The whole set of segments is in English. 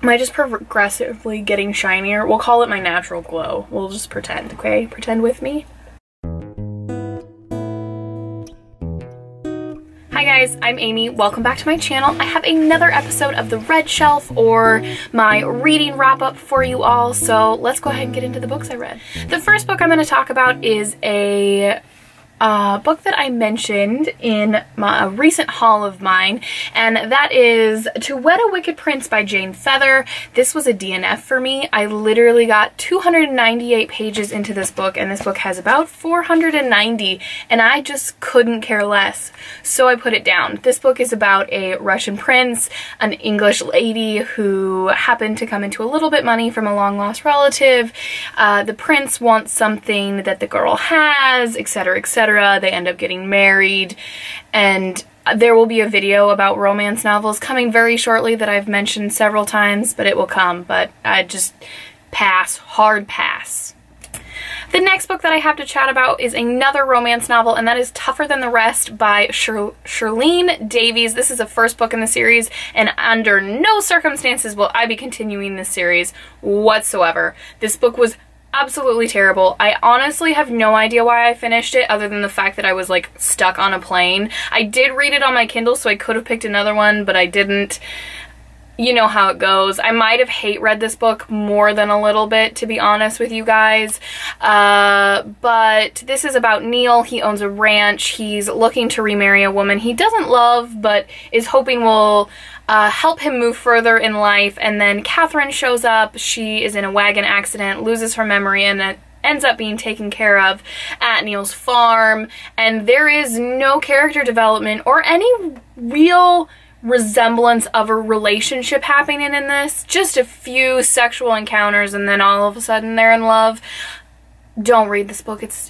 Am I just progressively getting shinier? We'll call it my natural glow. We'll just pretend, okay? Pretend with me. Hi guys, I'm Amy. Welcome back to my channel. I have another episode of the Red Shelf, or my reading wrap-up for you all, so let's go ahead and get into the books I read. The first book I'm going to talk about is a book that I mentioned in a recent haul of mine, and that is To Wed a Wicked Prince by Jane Feather. This was a DNF for me. I literally got 298 pages into this book, and this book has about 490, and I just couldn't care less, so I put it down. This book is about a Russian prince, an English lady who happened to come into a little bit money from a long-lost relative. The prince wants something that the girl has, etc., etc. They end up getting married, and there will be a video about romance novels coming very shortly that I've mentioned several times, but it will come, but I just pass, hard pass. The next book that I have to chat about is another romance novel, and that is Tougher Than the Rest by Shirlene Davies. This is the first book in the series, and under no circumstances will I be continuing this series whatsoever. This book was absolutely terrible. I honestly have no idea why I finished it, other than the fact that I was like stuck on a plane. I did read it on my Kindle, so I could have picked another one, but I didn't. You know how it goes. I might have hate-read this book more than a little bit, to be honest with you guys. But this is about Neil. He owns a ranch. He's looking to remarry a woman he doesn't love, but is hoping will help him move further in life. And then Catherine shows up. She is in a wagon accident, loses her memory, and ends up being taken care of at Neil's farm. And there is no character development or any real resemblance of a relationship happening in this. Just a few sexual encounters, and then all of a sudden they're in love. Don't read this book. It's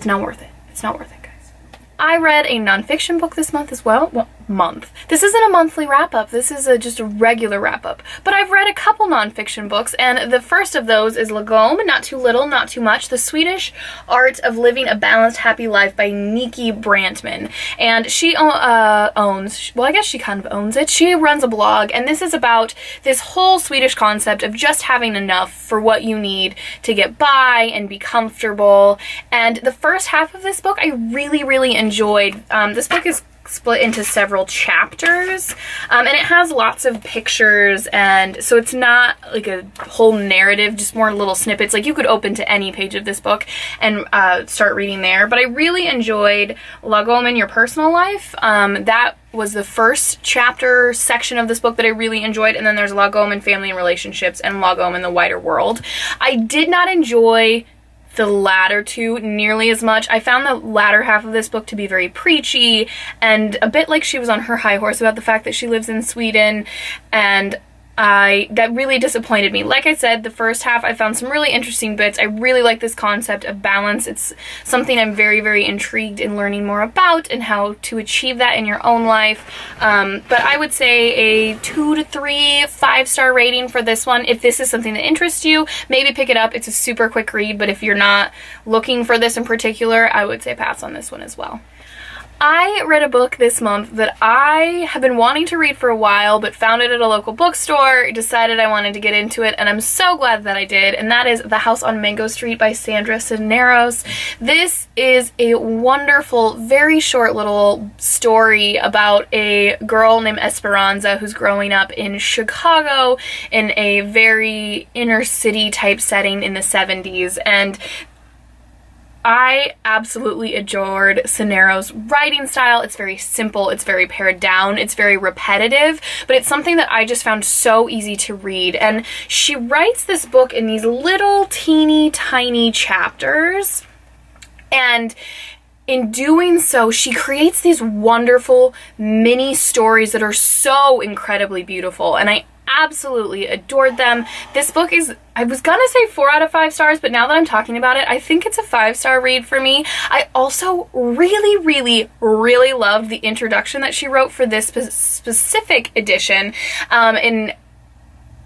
not worth it. It's not worth it, guys. I read a nonfiction book this month as well. Well, month. This isn't a monthly wrap-up. This is just a regular wrap-up. But I've read a couple nonfiction books, and the first of those is Lagom, Not Too Little, Not Too Much, The Swedish Art of Living a Balanced, Happy Life by Nikki Brantman. And she owns, well, I guess she kind of owns it. She runs a blog, and this is about this whole Swedish concept of just having enough for what you need to get by and be comfortable. And the first half of this book I really, really enjoyed. This book is split into several chapters, and it has lots of pictures, and so it's not like a whole narrative, just more little snippets. Like, you could open to any page of this book and start reading there. But I really enjoyed Lagom in Your Personal Life. That was the first chapter section of this book that I really enjoyed, and then there's Lagom in Family and Relationships and Lagom in the Wider World. I did not enjoy the latter two nearly as much. I found the latter half of this book to be very preachy and a bit like she was on her high horse about the fact that she lives in Sweden, and that really disappointed me. Like I said, the first half I found some really interesting bits. I really like this concept of balance. It's something I'm very, very intrigued in learning more about and how to achieve that in your own life. But I would say a 2 to 3 5-star rating for this one. If this is something that interests you, maybe pick it up. It's a super quick read, but if you're not looking for this in particular, I would say pass on this one as well. I read a book this month that I have been wanting to read for a while, but found it at a local bookstore, decided I wanted to get into it, and I'm so glad that I did, and that is The House on Mango Street by Sandra Cisneros. This is a wonderful, very short little story about a girl named Esperanza who's growing up in Chicago in a very inner city type setting in the 70s, and I absolutely adored Cisneros' writing style. It's very simple, it's very pared down, it's very repetitive, but it's something that I just found so easy to read. And she writes this book in these little teeny tiny chapters, and in doing so, she creates these wonderful mini stories that are so incredibly beautiful, and I absolutely adored them. This book is, I was gonna say 4 out of 5 stars, but now that I'm talking about it, I think it's a 5-star read for me. I also really, really, really loved the introduction that she wrote for this specific edition. And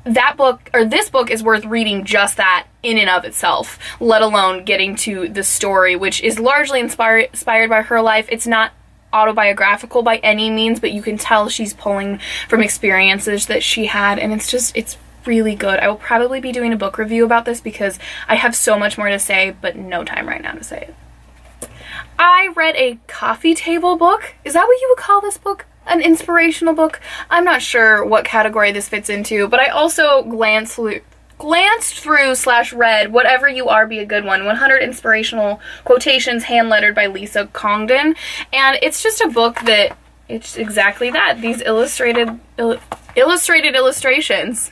that book, or this book, is worth reading just that in and of itself, let alone getting to the story, which is largely inspired by her life. It's not autobiographical by any means, but you can tell she's pulling from experiences that she had, and it's really good. I will probably be doing a book review about this because I have so much more to say, but no time right now to say it. I read a coffee table book. Is that what you would call this book? An inspirational book? I'm not sure what category this fits into, but I also glanced through / read Whatever You Are, Be a Good One, 100 Inspirational Quotations hand-lettered by Lisa Congdon, and it's just a book that, it's exactly that, these illustrated illustrations.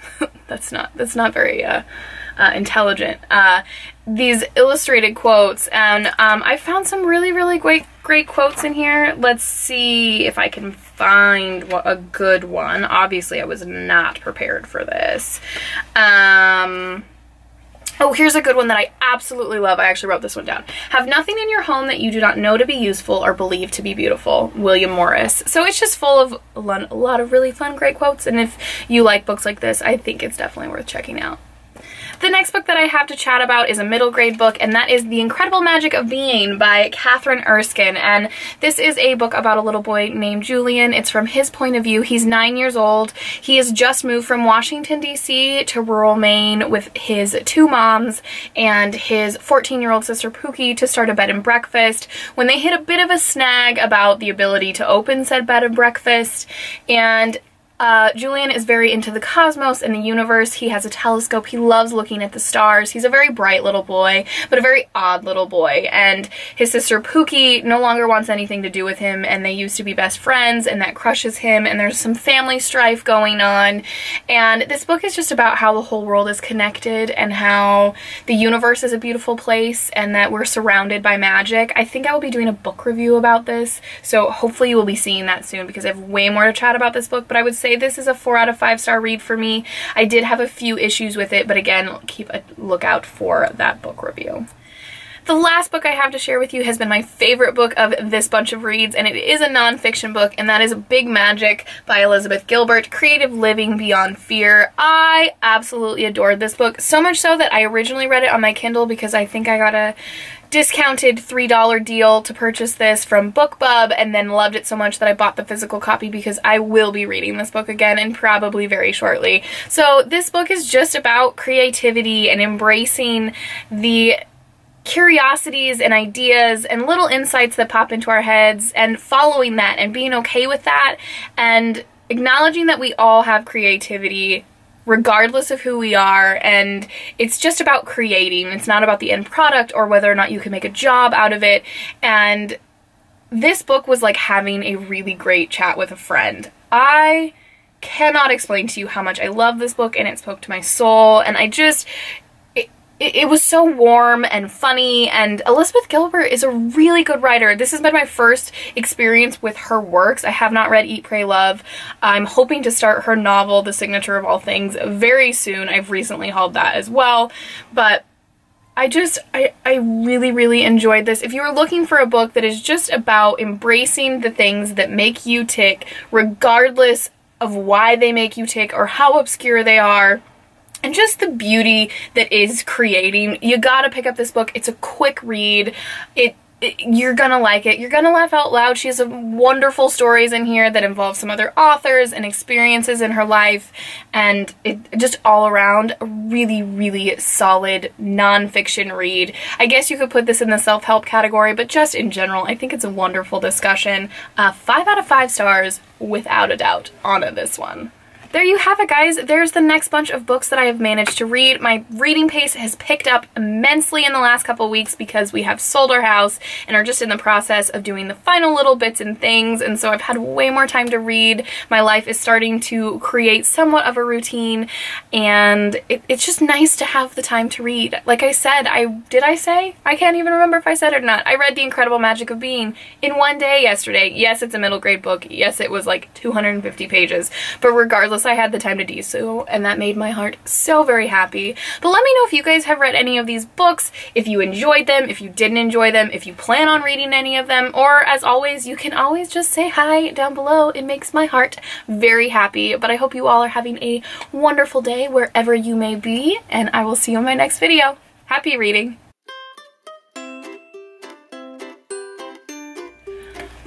that's not very intelligent. These illustrated quotes, and I found some really great quotes in here. Let's see if I can find a good one. Obviously, I was not prepared for this. Oh, here's a good one that I absolutely love. I actually wrote this one down. Have nothing in your home that you do not know to be useful or believe to be beautiful. William Morris. So it's just full of a lot of really fun, great quotes, and if you like books like this, I think it's definitely worth checking out. The next book that I have to chat about is a middle grade book, and that is The Incredible Magic of Being by Catherine Erskine. And this is a book about a little boy named Julian. It's from his point of view. He's 9 years old. He has just moved from Washington, D.C. to rural Maine with his 2 moms and his 14-year-old sister Pookie to start a bed and breakfast when they hit a bit of a snag about the ability to open said bed and breakfast. And Julian is very into the cosmos and the universe. He has a telescope. He loves looking at the stars. He's a very bright little boy, but a very odd little boy. And his sister Pookie no longer wants anything to do with him, and they used to be best friends, and that crushes him, and there's some family strife going on. And this book is just about how the whole world is connected and how the universe is a beautiful place and that we're surrounded by magic. I think I will be doing a book review about this, so hopefully you will be seeing that soon because I have way more to chat about this book, but I would say this is a 4 out of 5 star read for me. I did have a few issues with it, but again, keep a lookout for that book review. The last book I have to share with you has been my favorite book of this bunch of reads, and it is a nonfiction book, and that is Big Magic by Elizabeth Gilbert, Creative Living Beyond Fear. I absolutely adored this book, so much so that I originally read it on my Kindle because I think I got a discounted $3 deal to purchase this from BookBub, and then loved it so much that I bought the physical copy because I will be reading this book again and probably very shortly. So this book is just about creativity and embracing the curiosities and ideas and little insights that pop into our heads and following that and being okay with that and acknowledging that we all have creativity regardless of who we are, and it's just about creating. It's not about the end product or whether or not you can make a job out of it. And this book was like having a really great chat with a friend. I cannot explain to you how much I love this book, and it spoke to my soul, and I just it was so warm and funny, and Elizabeth Gilbert is a really good writer. This has been my first experience with her works. I have not read Eat, Pray, Love. I'm hoping to start her novel, The Signature of All Things, very soon. I've recently hauled that as well, but I really enjoyed this. If you were looking for a book that is just about embracing the things that make you tick, regardless of why they make you tick or how obscure they are, and just the beauty that is creating, you gotta pick up this book. It's a quick read. You're gonna like it. You're gonna laugh out loud. She has some wonderful stories in here that involve some other authors and experiences in her life, and it just all around a really solid nonfiction read. I guess you could put this in the self-help category, but just in general, I think it's a wonderful discussion. 5 out of 5 stars without a doubt on this one. There you have it, guys. There's the next bunch of books that I have managed to read. My reading pace has picked up immensely in the last couple weeks because we have sold our house and are just in the process of doing the final little bits and things, and so I've had way more time to read. My life is starting to create somewhat of a routine, and it's just nice to have the time to read. Like I said, did I say? I can't even remember if I said it or not. I read The Incredible Magic of Being in one day yesterday. Yes, it's a middle grade book. Yes, it was like 250 pages, but regardless, I had the time to do so, and that made my heart so very happy. But let me know if you guys have read any of these books, if you enjoyed them, if you didn't enjoy them, if you plan on reading any of them, or as always, you can always just say hi down below. It makes my heart very happy. But I hope you all are having a wonderful day wherever you may be, and I will see you in my next video. Happy reading! Oh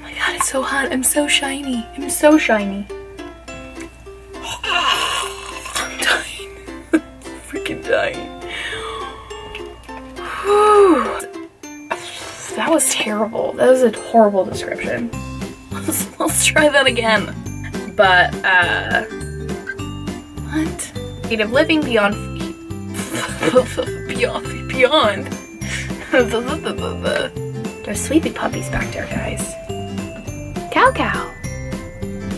my god, it's so hot. I'm so shiny. I'm so shiny. I'm dying. Freaking dying. Whew. That was terrible. That was a horrible description. Let's try that again. But, what? Creative living beyond. Beyond. There's sleepy puppies back there, guys. Cow Cow.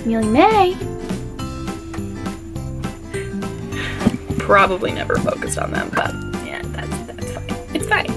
Mealy May. Probably never focused on them, but yeah, that's fine. It's fine.